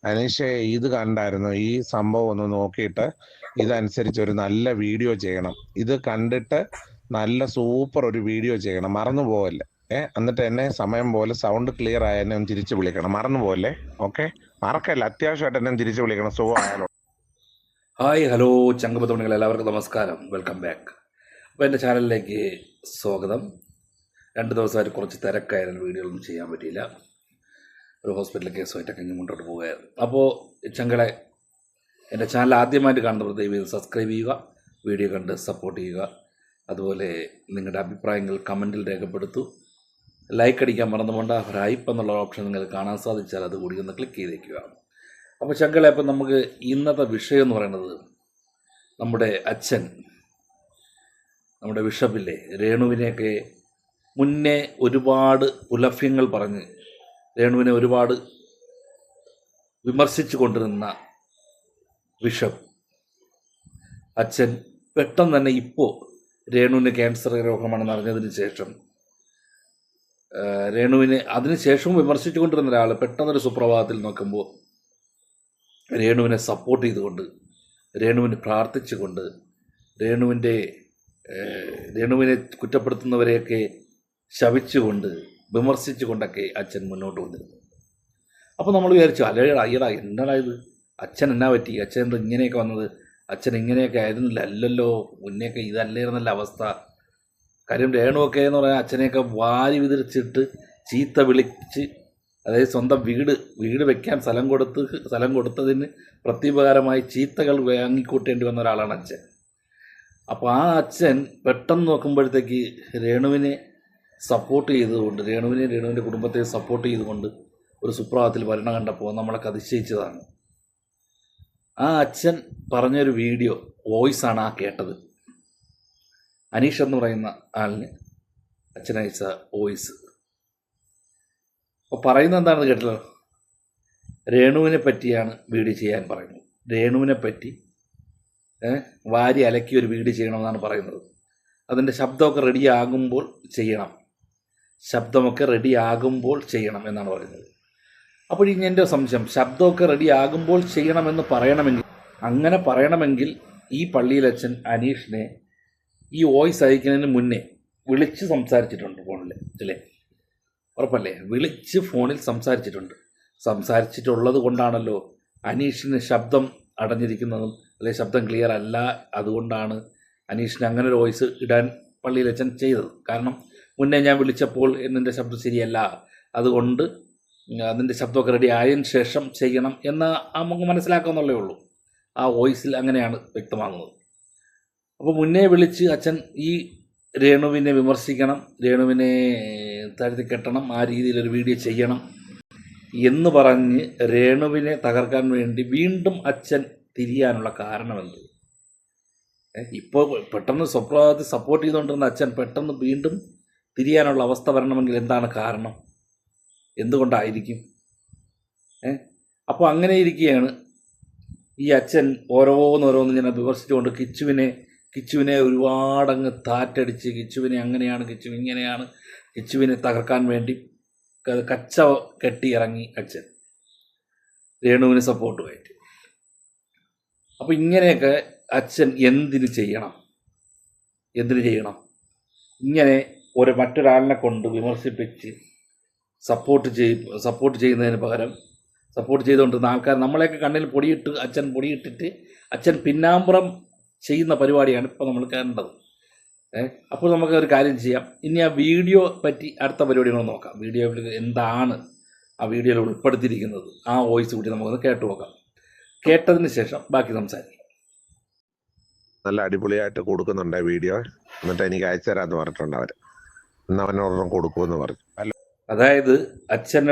അനീഷേ, ഇത് കണ്ടായിരുന്നു? ഈ സംഭവം ഒന്ന് നോക്കിയിട്ട് ഇതനുസരിച്ച് ഒരു നല്ല വീഡിയോ ചെയ്യണം. ഇത് കണ്ടിട്ട് നല്ല സൂപ്പർ ഒരു വീഡിയോ ചെയ്യണം, മറന്നു പോവല്ലേ. എന്നിട്ട് എന്നെ സമയം പോലെ സൗണ്ട് ക്ലിയർ ആയ എന്നെ ഒന്ന് തിരിച്ചു വിളിക്കണം, മറന്നു പോവല്ലേ. ഓക്കെ, മറക്കല്ല, അത്യാവശ്യമായിട്ട് എന്നെ തിരിച്ചു വിളിക്കണം. സുഖമായാലോ? ഹായ്, ഹലോ ചങ്കപത്തോണികൾ, എല്ലാവർക്കും നമസ്കാരം, വെൽക്കം ബാക്ക്. അപ്പോൾ എൻ്റെ ചാനലിലേക്ക് സ്വാഗതം. 2 ദിവസമായിട്ട് കുറച്ച് തിരക്കായിരുന്നു, വീഡിയോകളൊന്നും ചെയ്യാൻ പറ്റിയില്ല. ഒരു ഹോസ്പിറ്റൽ കേസുമായിട്ടൊക്കെ ഇങ്ങനെ മുന്നോട്ട് പോവുകയായിരുന്നു. അപ്പോൾ ചങ്കളെ, എൻ്റെ ചാനൽ ആദ്യമായിട്ട് കാണുന്നവർ ദയവായി സബ്സ്ക്രൈബ് ചെയ്യുക, വീഡിയോ കണ്ട് സപ്പോർട്ട് ചെയ്യുക. അതുപോലെ നിങ്ങളുടെ അഭിപ്രായങ്ങൾ കമൻറ്റിൽ രേഖപ്പെടുത്തൂ. ലൈക്ക് അടിക്കാൻ മറന്നുകൊണ്ട് ഒരു ഹൈപ്പ് എന്നുള്ള ഓപ്ഷൻ നിങ്ങൾക്ക് കാണാൻ സാധിച്ചാൽ അതുകൂടി ഒന്ന് ക്ലിക്ക് ചെയ്തേക്കുക. അപ്പോൾ ചങ്കളെ, അപ്പം നമുക്ക് ഇന്നത്തെ വിഷയം എന്ന് പറയുന്നത് നമ്മുടെ അച്ഛൻ, നമ്മുടെ ബിഷപ്പില്ലേ രേണുവിനെയൊക്കെ മുന്നേ ഒരുപാട് പുലഭ്യങ്ങൾ പറഞ്ഞ് രേണുവിനെ ഒരുപാട് വിമർശിച്ചു കൊണ്ടിരുന്ന ബിഷപ്പ് അച്ഛൻ പെട്ടെന്ന് തന്നെ ഇപ്പോൾ രേണുവിന് ക്യാൻസർ രോഗമാണെന്ന് അറിഞ്ഞതിന് ശേഷം രേണുവിനെ അതിനുശേഷവും വിമർശിച്ചു കൊണ്ടിരുന്ന ഒരാൾ പെട്ടെന്നൊരു സുപ്രഭാതത്തിൽ നോക്കുമ്പോൾ രേണുവിനെ സപ്പോർട്ട് ചെയ്തുകൊണ്ട്, രേണുവിന് പ്രാർത്ഥിച്ചുകൊണ്ട്, രേണുവിനെ കുറ്റപ്പെടുത്തുന്നവരെയൊക്കെ ശപിച്ചുകൊണ്ട്, വിമർശിച്ചുകൊണ്ടൊക്കെ അച്ഛൻ മുന്നോട്ട് വന്നിരുന്നു. അപ്പോൾ നമ്മൾ വിചാരിച്ചു, അയ്യടാ എന്താടാ ഇത്, അച്ഛൻ എന്നാ പറ്റി, അച്ഛൻ എന്താ ഇങ്ങനെയൊക്കെ വന്നത്, അച്ഛൻ ഇങ്ങനെയൊക്കെ ആയിരുന്നില്ല, അല്ലല്ലോ മുന്നെയൊക്കെ ഇതല്ലായിരുന്നല്ല അവസ്ഥ. കാര്യം രേണുവൊക്കെ എന്ന് പറയാൻ അച്ഛനെയൊക്കെ വാരി വിതറിച്ചിട്ട് ചീത്ത വിളിച്ച്, അതായത് സ്വന്തം വീട് വെക്കാൻ സ്ഥലം കൊടുത്തതിന് പ്രത്യുപകാരമായി ചീത്തകൾ വാങ്ങിക്കൂട്ടേണ്ടി വന്ന ഒരാളാണ് അച്ഛൻ. അപ്പോൾ ആ അച്ഛൻ പെട്ടെന്ന് നോക്കുമ്പോഴത്തേക്ക് രേണുവിനെ സപ്പോർട്ട് ചെയ്തുകൊണ്ട്, രേണുവിൻ്റെ കുടുംബത്തെ സപ്പോർട്ട് ചെയ്തുകൊണ്ട് ഒരു സുപ്രഭാതത്തിൽ ഭരണം കണ്ടപ്പോൾ നമ്മളൊക്കെ അതിശയിച്ചതാണ്. ആ അച്ഛൻ പറഞ്ഞൊരു വീഡിയോ വോയിസാണ് ആ കേട്ടത്. അനീഷ് എന്ന് പറയുന്ന ആളിന് അച്ഛനയച്ച വോയിസ്. അപ്പോൾ പറയുന്നത് എന്താണെന്ന് കേട്ടല്ലോ, രേണുവിനെ പറ്റിയാണ് വീഡിയോ ചെയ്യാൻ പറയുന്നത്. രേണുവിനെ പറ്റി വാരി അലക്കി ഒരു വീഡിയോ ചെയ്യണമെന്നാണ് പറയുന്നത്. അതിൻ്റെ ശബ്ദമൊക്കെ റെഡിയാകുമ്പോൾ ചെയ്യണം എന്നാണ് പറയുന്നത്. അപ്പോൾ ഇനി എൻ്റെ സംശയം, ശബ്ദമൊക്കെ റെഡിയാകുമ്പോൾ ചെയ്യണമെന്ന് പറയണമെങ്കിൽ ഈ പള്ളിയിലച്ഛൻ അനീഷിനെ ഈ വോയിസ് അയക്കുന്നതിന് മുന്നേ വിളിച്ച് സംസാരിച്ചിട്ടുണ്ട് ഫോണിൽ, അല്ലേ? ഉറപ്പല്ലേ? വിളിച്ച് ഫോണിൽ സംസാരിച്ചിട്ടുള്ളത് കൊണ്ടാണല്ലോ അനീഷിന് ശബ്ദം അടഞ്ഞിരിക്കുന്നതും, അല്ലെങ്കിൽ ശബ്ദം ക്ലിയർ അല്ല. അതുകൊണ്ടാണ് അനീഷിന് അങ്ങനെ ഒരു വോയിസ് ഇടാൻ പള്ളിയിലച്ഛൻ ചെയ്തത്. കാരണം മുന്നേ ഞാൻ വിളിച്ചപ്പോൾ നിൻ്റെ ശബ്ദം ശരിയല്ല, അതുകൊണ്ട് അതിൻ്റെ ശബ്ദമൊക്കെ റെഡി ആയതിനു ശേഷം ചെയ്യണം എന്ന് നമുക്ക് മനസ്സിലാക്കാമെന്നുള്ളേ ഉള്ളൂ. ആ വോയിസിൽ അങ്ങനെയാണ് വ്യക്തമാകുന്നത്. അപ്പോൾ മുന്നേ വിളിച്ച് അച്ഛൻ ഈ രേണുവിനെ വിമർശിക്കണം, രേണുവിനെ താഴ്ത്തി കെട്ടണം, ആ രീതിയിലൊരു വീഡിയോ ചെയ്യണം എന്ന് പറഞ്ഞ് രേണുവിനെ തകർക്കാൻ വേണ്ടി വീണ്ടും അച്ഛൻ തിരിയാനുള്ള കാരണമെന്ത്? ഇപ്പോൾ പെട്ടെന്ന് സ്വപ്രഭാതത്തിൽ സപ്പോർട്ട് ചെയ്തുകൊണ്ടിരുന്ന അച്ഛൻ പെട്ടെന്ന് വീണ്ടും തിരിയാനുള്ള അവസ്ഥ വരണമെങ്കിൽ എന്താണ് കാരണം? എന്തുകൊണ്ടായിരിക്കും? അപ്പോൾ അങ്ങനെ ഇരിക്കുകയാണ് ഈ അച്ഛൻ ഓരോന്നോരോന്ന് ഇങ്ങനെ വിമർശിച്ചുകൊണ്ട് കിച്ചുവിനെ ഒരുപാടങ്ങ് താറ്റടിച്ച്, കിച്ചുവിനെ അങ്ങനെയാണ്, കിച്ചു ഇങ്ങനെയാണ്, കിച്ചുവിനെ തകർക്കാൻ വേണ്ടി കച്ച കെട്ടി ഇറങ്ങി അച്ഛൻ രേണുവിന് സപ്പോർട്ടുമായിട്ട്. അപ്പോൾ ഇങ്ങനെയൊക്കെ അച്ഛൻ എന്തിന് ചെയ്യണം? ഇങ്ങനെ മറ്റൊരാളിനെ കൊണ്ട് വിമർശിപ്പിച്ച് സപ്പോർട്ട് ചെയ്യുന്നതിന് പകരം, സപ്പോർട്ട് ചെയ്തുകൊണ്ടിരുന്ന ആൾക്കാർ നമ്മളെയൊക്കെ കണ്ണിൽ പൊടിയിട്ടിട്ട് അച്ഛൻ പിന്നാമ്പുറം ചെയ്യുന്ന പരിപാടിയാണ് ഇപ്പോൾ നമ്മൾ കാണേണ്ടത്. അപ്പോൾ നമുക്ക് ഒരു കാര്യം ചെയ്യാം, ഇനി ആ വീഡിയോ പറ്റി അടുത്ത പരിപാടികൾ നോക്കാം. വീഡിയോയിൽ എന്താണ് ആ വീഡിയോയിൽ ഉൾപ്പെടുത്തിയിരിക്കുന്നത്, ആ വോയിസ് കൂടി നമുക്കൊന്ന് കേട്ടു നോക്കാം. കേട്ടതിന് ശേഷം ബാക്കി സംസാരിക്കാം. നല്ല അടിപൊളിയായിട്ട് കൊടുക്കുന്നുണ്ട് വീഡിയോ. എന്നിട്ട് എനിക്ക് അയച്ചു തരാമെന്ന് പറഞ്ഞിട്ടുണ്ട് അവർ. ഇന്ന് അവനൊരെണ്ണം കൊടുക്കുമെന്ന് പറഞ്ഞു. അതായത് അച്ഛൻ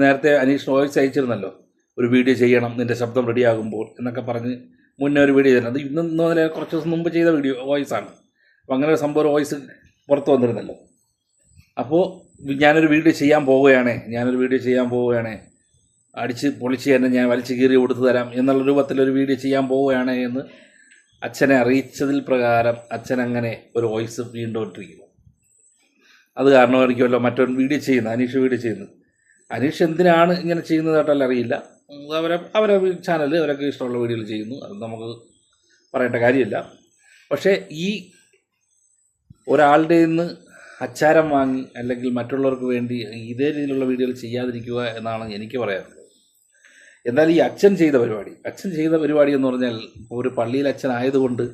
നേരത്തെ അനീഷിന് വോയിസ് അയച്ചിരുന്നല്ലോ, ഒരു വീഡിയോ ചെയ്യണം നിൻ്റെ ശബ്ദം റെഡിയാകുമ്പോൾ എന്നൊക്കെ പറഞ്ഞ് മുന്നേ ഒരു വീഡിയോ ചെയ്തിരുന്നത്. ഇന്നലെ കുറച്ച് ദിവസം മുമ്പ് ചെയ്ത വോയിസാണ്. അപ്പോൾ അങ്ങനെ ഒരു സംഭവം വോയിസ് പുറത്ത് വന്നിരുന്നല്ലോ. അപ്പോൾ ഞാനൊരു വീഡിയോ ചെയ്യാൻ പോവുകയാണ്, അടിച്ച് പൊളിച്ച് തന്നെ ഞാൻ വലിച്ചു കീറി കൊടുത്തു തരാം എന്നുള്ള രൂപത്തിലൊരു വീഡിയോ ചെയ്യാൻ പോവുകയാണ് എന്ന് അച്ഛനെ അറിയിച്ചതിൽ പ്രകാരം അച്ഛൻ അങ്ങനെ ഒരു വോയിസ് വീണ്ടും ഇട്ടിരിക്കുന്നു. അത് കാരണമായിരിക്കുമല്ലോ മറ്റൊരു അനീഷ് വീഡിയോ ചെയ്യുന്നത്. അനീഷ് എന്തിനാണ് ഇങ്ങനെ ചെയ്യുന്നതായിട്ടല്ല അറിയില്ല. അവരെ ചാനൽ അവരൊക്കെ ഇഷ്ടമുള്ള വീഡിയോകൾ ചെയ്യുന്നു, അത് നമുക്ക് പറയേണ്ട കാര്യമില്ല. പക്ഷേ ഈ ഒരാളുടെ നിന്ന് അച്ചാരം വാങ്ങി അല്ലെങ്കിൽ മറ്റുള്ളവർക്ക് വേണ്ടി ഇതേ രീതിയിലുള്ള വീഡിയോകൾ ചെയ്യാതിരിക്കുക എന്നാണ് എനിക്ക് പറയാനുള്ളത്. എന്നാൽ ഈ അച്ഛൻ ചെയ്ത പരിപാടി എന്ന് പറഞ്ഞാൽ ഒരു പള്ളിയിൽ അച്ഛനായതുകൊണ്ട്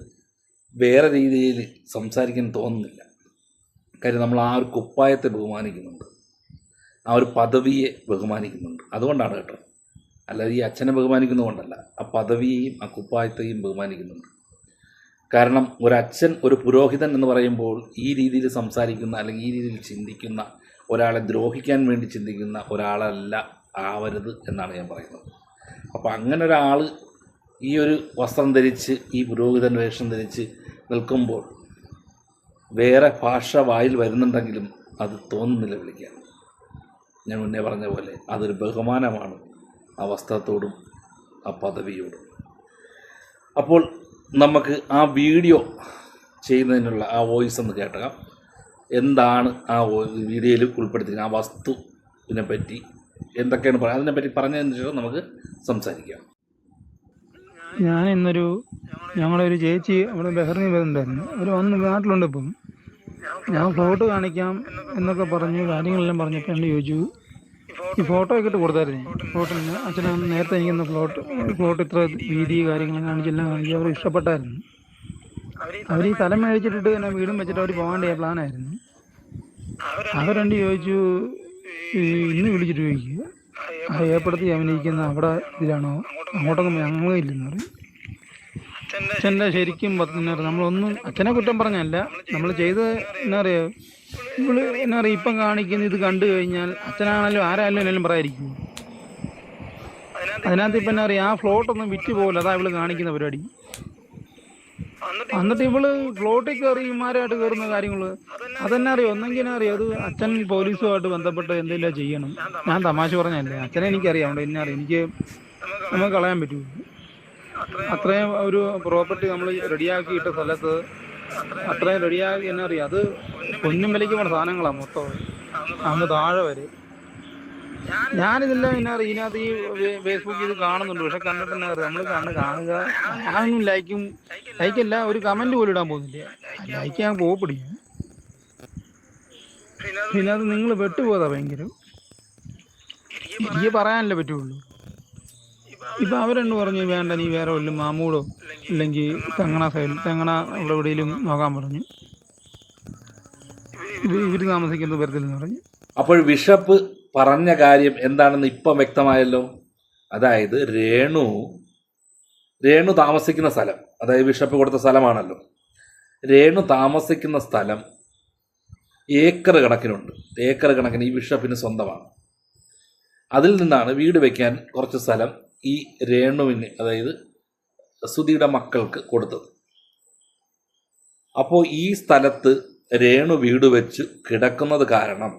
വേറെ രീതിയിൽ സംസാരിക്കാൻ തോന്നുന്നില്ല. കാര്യം നമ്മൾ ആ ഒരു കുപ്പായത്തെ ബഹുമാനിക്കുന്നുണ്ട്, ആ ഒരു പദവിയെ ബഹുമാനിക്കുന്നുണ്ട്. അതുകൊണ്ടാണ് കേട്ടോ, അല്ലാതെ ഈ അച്ഛനെ ബഹുമാനിക്കുന്നതുകൊണ്ടല്ല, ആ പദവിയെയും ആ കുപ്പായത്തെയും ബഹുമാനിക്കുന്നുണ്ട്. കാരണം ഒരച്ഛൻ, ഒരു പുരോഹിതൻ എന്ന് പറയുമ്പോൾ ഈ രീതിയിൽ സംസാരിക്കുന്ന അല്ലെങ്കിൽ ഈ രീതിയിൽ ചിന്തിക്കുന്ന, ഒരാളെ ദ്രോഹിക്കാൻ വേണ്ടി ചിന്തിക്കുന്ന ഒരാളല്ല ആവരുത് എന്നാണ് ഞാൻ പറയുന്നത്. അപ്പോൾ അങ്ങനെ ഒരാൾ ഈ ഒരു വസ്ത്രം ധരിച്ച്, ഈ പുരോഹിതൻ വേഷം ധരിച്ച് നിൽക്കുമ്പോൾ വേറെ ഭാഷ വായിൽ വരുന്നുണ്ടെങ്കിലും അത് തോന്നുന്നില്ല വിളിക്കാൻ. ഞാൻ മുന്നേ പറഞ്ഞ പോലെ അതൊരു ബഹുമാനമാണ് ആ വസ്ത്രത്തോടും ആ പദവിയോടും. അപ്പോൾ നമുക്ക് ആ വീഡിയോ ചെയ്യുന്നതിനുള്ള ആ വോയിസ് ഒന്ന് കേട്ടേക്കാം. എന്താണ് ആ വീഡിയോയിൽ ഉൾപ്പെടുത്തിയിരിക്കുന്നത്, ആ വസ്തുവിനെ പറ്റി എന്തൊക്കെയാണ് പറയുക, അതിനെപ്പറ്റി പറഞ്ഞതിന് ശേഷം നമുക്ക് സംസാരിക്കാം. ഞാൻ ഇന്നൊരു ഞങ്ങളൊരു ചേച്ചി അവിടെ ബഹറിനി വരുന്നുണ്ടായിരുന്നു, അവർ വന്ന് നാട്ടിലുണ്ട്. ഇപ്പം ഞാൻ ഫ്ലോട്ട് കാണിക്കാം എന്നൊക്കെ പറഞ്ഞ് കാര്യങ്ങളെല്ലാം പറഞ്ഞപ്പോൾ എന്നോട് ചോദിച്ചു, ഈ ഫോട്ടോ ഒക്കെ ഇട്ട് കൊടുത്തായിരുന്നു. ഫ്ലോട്ടിന് അച്ഛനാണ് നേരത്തെ എനിക്കൊന്ന് ഫ്ലോട്ട് ഇത്ര വീതി കാര്യങ്ങൾ കാണിച്ചെല്ലാം കാണിച്ച് അവർ ഇഷ്ടപ്പെട്ടായിരുന്നു. അവർ ഈ സ്ഥലം മേടിച്ചിട്ടിട്ട് തന്നെ വീടും വെച്ചിട്ട് അവർ പോകാൻ പ്ലാനായിരുന്നു. അവരെണ്ട് ചോദിച്ചു, ഇന്ന് വിളിച്ചിട്ട് ചോദിക്കുക ആ ഏർപ്പെടുത്തി അഭിനയിക്കുന്ന അവിടെ ഇതിലാണോ, അങ്ങോട്ടൊന്നും ഞങ്ങളില്ലെന്ന് പറയും. അച്ഛൻ്റെ ശരിക്കും നമ്മളൊന്നും അച്ഛനെ കുറ്റം പറഞ്ഞല്ല, നമ്മൾ ചെയ്ത് എന്നാ പറയുക, ഇവള് എന്നാ പറയുക, ഇപ്പം കാണിക്കുന്ന ഇത് കണ്ടു കഴിഞ്ഞാൽ അച്ഛനാണല്ലോ ആരായാലും പറയാതിരിക്കും. അതിനകത്ത് ഇപ്പം എന്നാ പറയുക, ആ ഫ്ലോട്ടൊന്നും വിറ്റ് പോകില്ല, അതാ ഇവള് കാണിക്കുന്ന പരിപാടി. എന്നിട്ട് ഇവള് ഫ്ലോട്ടിൽ കയറി ഇമാരായിട്ട് കയറുന്ന കാര്യങ്ങൾ അതെന്നാ അറിയോ, ഒന്നെങ്കിൽ എന്നാ അറിയാം, അത് അച്ഛൻ പോലീസുമായിട്ട് ബന്ധപ്പെട്ട് എന്തെങ്കിലും ചെയ്യണം. ഞാൻ തമാശ പറഞ്ഞല്ലേ, അച്ഛനെ എനിക്കറിയാം, അവിടെ എന്നാ അറിയാം, എനിക്ക് നമുക്ക് കളയാൻ പറ്റൂ. അത്രയും ഒരു പ്രോപ്പർട്ടി നമ്മൾ റെഡിയാക്കിയിട്ട സ്ഥലത്ത് അത്രയും റെഡിയാക്കി എന്നാ അറിയാം, അത് പൊന്നും വിലയ്ക്ക് പോണ സാധനങ്ങളാണ് മൊത്തം അങ്ങ് താഴെ വരെ. ഞാനിതെല്ലാം എന്നാ അറിയാം, ഇതിനകത്ത് ഈ ഫേസ്ബുക്കിൽ ഇത് കാണുന്നുണ്ട്. പക്ഷെ കണ്ടിട്ട് എന്നാ അറിയാം, നമ്മൾ കാണുക, ഞാനൊന്നും ലൈക്കല്ല, ഒരു കമന്റ് പോലും ഇടാൻ പോകുന്നില്ല. ലൈക്ക് ഞാൻ പോപ്പിടിക്കും. പിന്നെ അത് നിങ്ങൾ വെട്ടുപോതാ ഭയങ്കരം, എനിക്ക് പറയാനല്ലേ പറ്റുള്ളൂ. ഇപ്പൊ അവരെന്ന് പറഞ്ഞു, വേണ്ട നീ വേറെ വല്ലതും മാമൂടോ ഇല്ലെങ്കിൽ തെങ്ങണ അവിടെ എവിടെയെങ്കിലും നോക്കാൻ പറഞ്ഞു. ഇവര് താമസിക്കുന്നത് വരത്തില്ലെന്ന് പറഞ്ഞു. അപ്പോൾ ബിഷപ്പ് പറഞ്ഞ കാര്യം എന്താണെന്ന് ഇപ്പം വ്യക്തമായല്ലോ. അതായത് രേണു താമസിക്കുന്ന സ്ഥലം, അതായത് ബിഷപ്പ് കൊടുത്ത സ്ഥലമാണല്ലോ, രേണു താമസിക്കുന്ന സ്ഥലം ഏക്കർ കണക്കിന് ഈ ബിഷപ്പിന് സ്വന്തമാണ്. അതിൽ നിന്നാണ് വീട് വയ്ക്കാൻ കുറച്ച് സ്ഥലം ഈ രേണുവിന്, അതായത് സുധിയുടെ മക്കൾക്ക് കൊടുത്തത്. അപ്പോൾ ഈ സ്ഥലത്ത് രേണു വീട് വെച്ച് കിടക്കുന്നത് കാരണം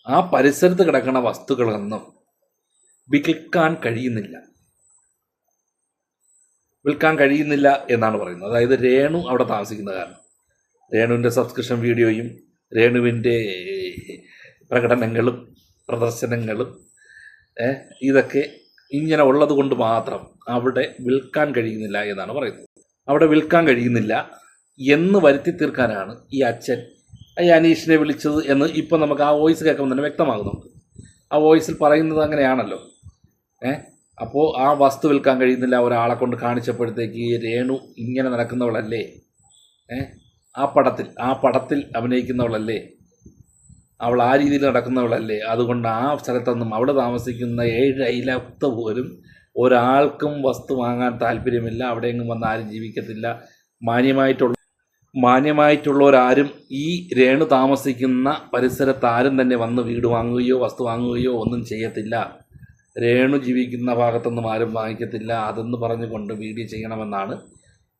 ആ പരിസരത്ത് കിടക്കുന്ന വസ്തുക്കളൊന്നും വിൽക്കാൻ കഴിയുന്നില്ല എന്നാണ് പറയുന്നത്. അതായത് രേണു അവിടെ താമസിക്കുന്ന കാരണം, രേണുവിൻ്റെ സബ്സ്ക്രിപ്ഷൻ വീഡിയോയും രേണുവിൻ്റെ പ്രകടനങ്ങളും പ്രദർശനങ്ങളും ഇതൊക്കെ ഇങ്ങനെ ഉള്ളത് കൊണ്ട് മാത്രം അവിടെ വിൽക്കാൻ കഴിയുന്നില്ല എന്നാണ് പറയുന്നത്. അവിടെ വിൽക്കാൻ കഴിയുന്നില്ല എന്ന് വരുത്തി തീർക്കാനാണ് ഈ അച്ഛൻ ഈ അനീഷിനെ വിളിച്ചത് എന്ന് ഇപ്പം നമുക്ക് ആ വോയിസ് കേൾക്കുമ്പോൾ തന്നെ വ്യക്തമാകുന്നുണ്ട്. ആ വോയിസിൽ പറയുന്നത് അങ്ങനെയാണല്ലോ. അപ്പോൾ ആ വസ്തു വിൽക്കാൻ കഴിയുന്നില്ല, ഒരാളെ കൊണ്ട് കാണിച്ചപ്പോഴത്തേക്ക് രേണു ഇങ്ങനെ നടക്കുന്നവളല്ലേ, ആ പടത്തിൽ അഭിനയിക്കുന്നവളല്ലേ, അവൾ ആ രീതിയിൽ നടക്കുന്നവളല്ലേ, അതുകൊണ്ട് ആ സ്ഥലത്തൊന്നും അവിടെ താമസിക്കുന്ന 7 അയലത്ത് പോലും ഒരാൾക്കും വസ്തു വാങ്ങാൻ താല്പര്യമില്ല, അവിടെയെങ്കിലും വന്ന് ആരും ജീവിക്കത്തില്ല. മാന്യമായിട്ടുള്ളവരാരും ഈ രേണു താമസിക്കുന്ന പരിസരത്ത് ആരും തന്നെ വന്ന് വീട് വാങ്ങുകയോ വസ്തു വാങ്ങുകയോ ഒന്നും ചെയ്യത്തില്ല. രേണു ജീവിക്കുന്ന ഭാഗത്തൊന്നും ആരും വാങ്ങിക്കത്തില്ല. അതെന്ന് പറഞ്ഞുകൊണ്ട് വീഡിയോ ചെയ്യണമെന്നാണ്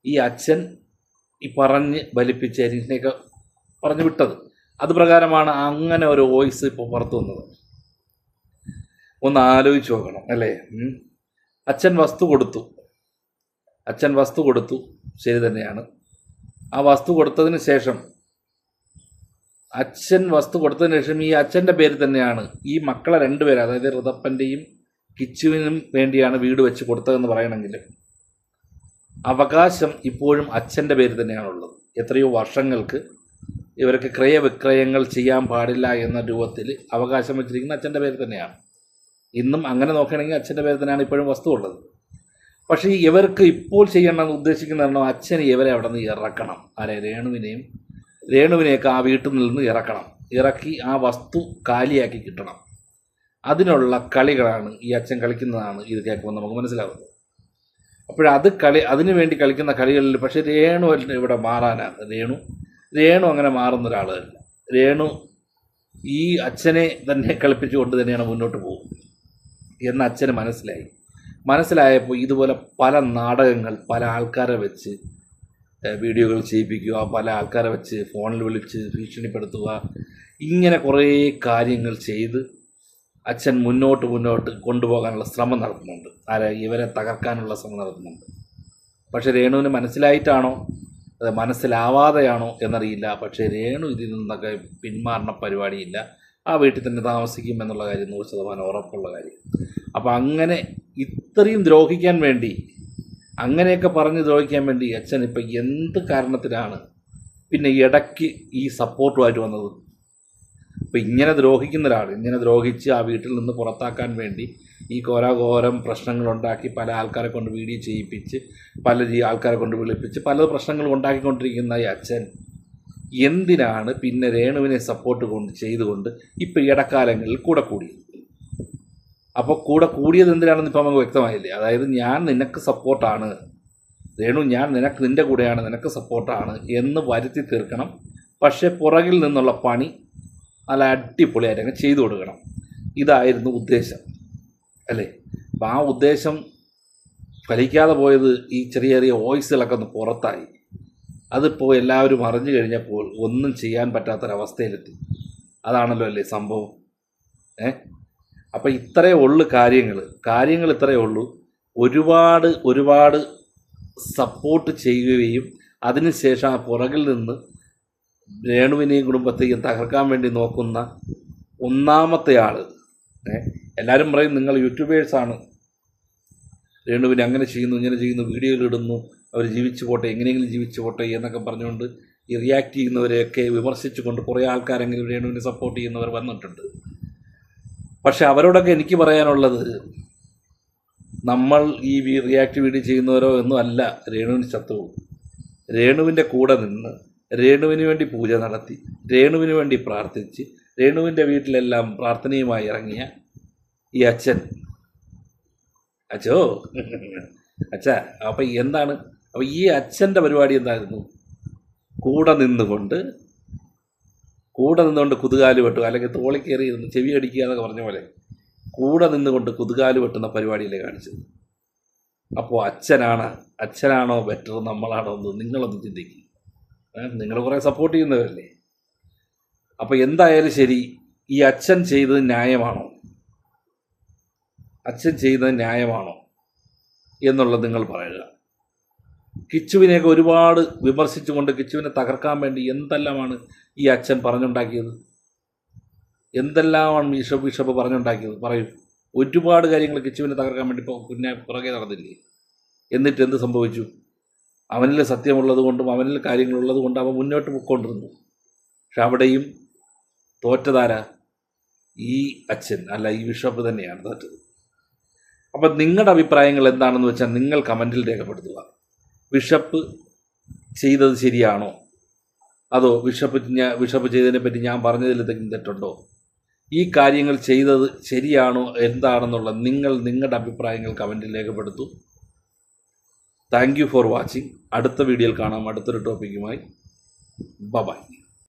ഈ അച്ഛൻ ഈ പറഞ്ഞ് ബലിപ്പിച്ച് അനീഷിനെയൊക്കെ പറഞ്ഞു വിട്ടത്. അത് പ്രകാരമാണ് അങ്ങനെ ഒരു വോയിസ് ഇപ്പോൾ പുറത്തു വന്നത്. ഒന്ന് ആലോചിച്ച് നോക്കണം അല്ലേ. അച്ഛൻ വസ്തു കൊടുത്തു, ശരി തന്നെയാണ്. ആ വസ്തു കൊടുത്തതിന് ശേഷം ഈ അച്ഛൻ്റെ പേര് തന്നെയാണ് ഈ മക്കളെ 2 പേര്, അതായത് ഋതപ്പൻ്റെയും കിച്ചുവിനും വേണ്ടിയാണ് വീട് വെച്ച് കൊടുത്തതെന്ന് പറയണമെങ്കിൽ അവകാശം ഇപ്പോഴും അച്ഛൻ്റെ പേര് തന്നെയാണുള്ളത്. എത്രയോ വർഷങ്ങൾക്ക് ഇവർക്ക് ക്രയവിക്രയങ്ങൾ ചെയ്യാൻ പാടില്ല എന്ന രൂപത്തിൽ അവകാശം വെച്ചിരിക്കുന്ന അച്ഛൻ്റെ പേര് തന്നെയാണ്. ഇന്നും അങ്ങനെ നോക്കുകയാണെങ്കിൽ അച്ഛൻ്റെ പേര് തന്നെയാണ് ഇപ്പോഴും വസ്തു ഉള്ളത്. പക്ഷേ ഇവർക്ക് ഇപ്പോൾ ചെയ്യണമെന്ന് ഉദ്ദേശിക്കുന്ന അച്ഛൻ ഇവരെ അവിടെ നിന്ന് ഇറക്കണം. ആരെ? രേണുവിനെയൊക്കെ ആ വീട്ടിൽ നിന്ന് ഇറക്കി ആ വസ്തു കാലിയാക്കി കിട്ടണം. അതിനുള്ള കളികളാണ് ഈ അച്ഛൻ കളിക്കുന്നതാണ് ഇത് കേൾക്കുമ്പോൾ നമുക്ക് മനസ്സിലാവുന്നത്. അതിനു വേണ്ടി കളിക്കുന്ന കളികളിൽ പക്ഷേ രേണു ഇവിടെ മാറാനാണ്. രേണു അങ്ങനെ മാറുന്ന ഒരാളല്ല. രേണു ഈ അച്ഛനെ തന്നെ കളിപ്പിച്ചുകൊണ്ട് തന്നെയാണ് മുന്നോട്ട് പോകും എന്ന് അച്ഛന് മനസ്സിലായപ്പോൾ ഇതുപോലെ പല നാടകങ്ങൾ, പല ആൾക്കാരെ വെച്ച് വീഡിയോകൾ ചെയ്യിപ്പിക്കുക, പല ആൾക്കാരെ വെച്ച് ഫോണിൽ വിളിച്ച് ഭീഷണിപ്പെടുത്തുക, ഇങ്ങനെ കുറേ കാര്യങ്ങൾ ചെയ്ത് അച്ഛൻ മുന്നോട്ട് കൊണ്ടുപോകാനുള്ള ശ്രമം നടത്തുന്നുണ്ട്. ഇവരെ തകർക്കാനുള്ള ശ്രമം നടത്തുന്നുണ്ട്. പക്ഷേ രേണുവിന് മനസ്സിലായിട്ടാണോ അത് മനസ്സിലാവാതെയാണോ എന്നറിയില്ല. പക്ഷേ രേണു ഇതിൽ നിന്നൊക്കെ പിന്മാറുന്ന പരിപാടിയില്ല. ആ വീട്ടിൽ തന്നെ താമസിക്കും എന്നുള്ള കാര്യം 100% ഉറപ്പുള്ള കാര്യം. അപ്പോൾ അങ്ങനെ ഇത്രയും ദ്രോഹിക്കാൻ വേണ്ടി, അങ്ങനെയൊക്കെ പറഞ്ഞ് ദ്രോഹിക്കാൻ വേണ്ടി അച്ഛൻ ഇപ്പം എന്ത് കാരണത്തിലാണ് പിന്നെ ഇടയ്ക്ക് ഈ സപ്പോർട്ടുമായിട്ട് വന്നത്? അപ്പോൾ ഇങ്ങനെ ദ്രോഹിക്കുന്ന ഒരാൾ, ഇങ്ങനെ ദ്രോഹിച്ച് ആ വീട്ടിൽ നിന്ന് പുറത്താക്കാൻ വേണ്ടി ഈ ഘോരാഘോരം പ്രശ്നങ്ങളുണ്ടാക്കി പല ആൾക്കാരെ കൊണ്ട് വീഡിയോ ചെയ്യിപ്പിച്ച് പല ആൾക്കാരെ കൊണ്ട് വിളിപ്പിച്ച് പല പ്രശ്നങ്ങളും ഉണ്ടാക്കിക്കൊണ്ടിരിക്കുന്ന ഈ അച്ഛൻ എന്തിനാണ് പിന്നെ രേണുവിനെ സപ്പോർട്ട് ചെയ്തുകൊണ്ട് ഇപ്പോൾ ഇടക്കാലങ്ങളിൽ കൂടെ കൂടിയത്? അപ്പോൾ കൂടെ കൂടിയത് എന്തിനാണെന്ന് ഇപ്പം നമുക്ക് വ്യക്തമായില്ലേ? അതായത് ഞാൻ നിനക്ക് സപ്പോർട്ടാണ് രേണു, ഞാൻ നിൻ്റെ കൂടെയാണ്, നിനക്ക് സപ്പോർട്ടാണ് എന്ന് വരുത്തി തീർക്കണം. പക്ഷേ പുറകിൽ നിന്നുള്ള പണി നല്ല അടിപൊളിയായിട്ട് അങ്ങ് ചെയ്തു കൊടുക്കണം. ഇതായിരുന്നു ഉദ്ദേശം, അല്ലേ? അപ്പം ആ ഉദ്ദേശം ഫലിക്കാതെ പോയത് ഈ ചെറിയ ചെറിയ വോയിസുകളൊക്കെ ഒന്ന് പുറത്തായി. അതിപ്പോൾ എല്ലാവരും അറിഞ്ഞു കഴിഞ്ഞപ്പോൾ ഒന്നും ചെയ്യാൻ പറ്റാത്തൊരവസ്ഥയിലെത്തി. അതാണല്ലോ അല്ലേ സംഭവം. അപ്പം ഇത്രയേ ഉള്ളൂ കാര്യങ്ങൾ ഇത്രയേ ഉള്ളൂ. ഒരുപാട് സപ്പോർട്ട് ചെയ്യുകയും അതിനുശേഷം ആ പുറകിൽ നിന്ന് രേണുവിനെയും കുടുംബത്തെയും തകർക്കാൻ വേണ്ടി നോക്കുന്ന ഒന്നാമത്തെ ആൾ. എല്ലാവരും പറയും നിങ്ങൾ യൂട്യൂബേഴ്സാണ്, രേണുവിനെ അങ്ങനെ ചെയ്യുന്നു ഇങ്ങനെ ചെയ്യുന്നു, വീഡിയോയിലിടുന്നു, അവർ ജീവിച്ചു പോട്ടെ, എങ്ങനെയെങ്കിലും ജീവിച്ചു പോട്ടെ എന്നൊക്കെ പറഞ്ഞുകൊണ്ട് ഈ റിയാക്ട് ചെയ്യുന്നവരെയൊക്കെ വിമർശിച്ചുകൊണ്ട് കുറേ ആൾക്കാരെങ്കിലും രേണുവിനെ സപ്പോർട്ട് ചെയ്യുന്നവർ വന്നിട്ടുണ്ട്. പക്ഷെ അവരോടൊക്കെ എനിക്ക് പറയാനുള്ളത്, നമ്മൾ ഈ റിയാക്ട് വീഡിയോ ചെയ്യുന്നവരോ ഒന്നും അല്ല രേണുവിന് ശത്രു. രേണുവിൻ്റെ കൂടെ നിന്ന് രേണുവിന് വേണ്ടി പൂജ നടത്തി, രേണുവിന് വേണ്ടി പ്രാർത്ഥിച്ച്, രേണുവിൻ്റെ വീട്ടിലെല്ലാം പ്രാർത്ഥനയുമായി ഇറങ്ങിയ ഈ അച്ഛാ അപ്പം എന്താണ്? അപ്പം ഈ അച്ഛൻ്റെ പരിപാടി എന്തായിരുന്നു? കൂടെ നിന്നുകൊണ്ട് കുതുകാല് വെട്ടുക, അല്ലെങ്കിൽ തോളിക്കേറി ഇരുന്ന് ചെവി അടിക്കുക എന്നൊക്കെ പറഞ്ഞ പോലെ കൂടെ നിന്നുകൊണ്ട് കുതുകാല് വെട്ടുന്ന പരിപാടിയിലേ കാണിച്ചത്. അപ്പോൾ അച്ഛനാണോ ബെറ്റർ, നമ്മളാണോ എന്ന് നിങ്ങളൊന്ന് ചിന്തിക്കും. നിങ്ങൾ കുറേ സപ്പോർട്ട് ചെയ്യുന്നവരല്ലേ? അപ്പോൾ എന്തായാലും ശരി, ഈ അച്ഛൻ ചെയ്തത് ന്യായമാണോ എന്നുള്ളത് നിങ്ങൾ പറയുക. കിച്ചുവിനെയൊക്കെ ഒരുപാട് വിമർശിച്ചുകൊണ്ട് കിച്ചുവിനെ തകർക്കാൻ വേണ്ടി എന്തെല്ലാമാണ് ഈ അച്ഛൻ പറഞ്ഞുണ്ടാക്കിയത്? എന്തെല്ലാമാണ് ബിഷപ്പ് പറഞ്ഞുണ്ടാക്കിയത്? പറയൂ. ഒരുപാട് കാര്യങ്ങൾ കിച്ചുവിനെ തകർക്കാൻ വേണ്ടി ഇപ്പോൾ പുറകെ നടന്നില്ലേ? എന്നിട്ട് എന്ത് സംഭവിച്ചു? അവനിൽ സത്യമുള്ളത് കൊണ്ടും അവനിൽ കാര്യങ്ങളുള്ളത് കൊണ്ടും അവൻ മുന്നോട്ട് പോയിക്കൊണ്ടിരുന്നു. പക്ഷെ അവിടെയും തോറ്റതാരാ? ഈ അച്ഛൻ, അല്ല ഈ ബിഷപ്പ് തന്നെയാണ് തോറ്റത്. അപ്പം നിങ്ങളുടെ അഭിപ്രായങ്ങൾ എന്താണെന്ന് വെച്ചാൽ നിങ്ങൾ കമൻറ്റിൽ രേഖപ്പെടുത്തുക. ബിഷപ്പ് ചെയ്തത് ശരിയാണോ? അതോ ബിഷപ്പ് ചെയ്തതിനെ പറ്റി ഞാൻ പറഞ്ഞതിൽ തെറ്റുണ്ടോ? ഈ കാര്യങ്ങൾ ചെയ്തത് ശരിയാണോ എന്താണെന്നുള്ള നിങ്ങളുടെ അഭിപ്രായങ്ങൾ കമൻറ്റിൽ രേഖപ്പെടുത്തൂ. Thank you for watching. അടുത്ത വീഡിയോയിൽ കാണാം, അടുത്തൊരു ടോപ്പിക്കുമായി. ബൈ.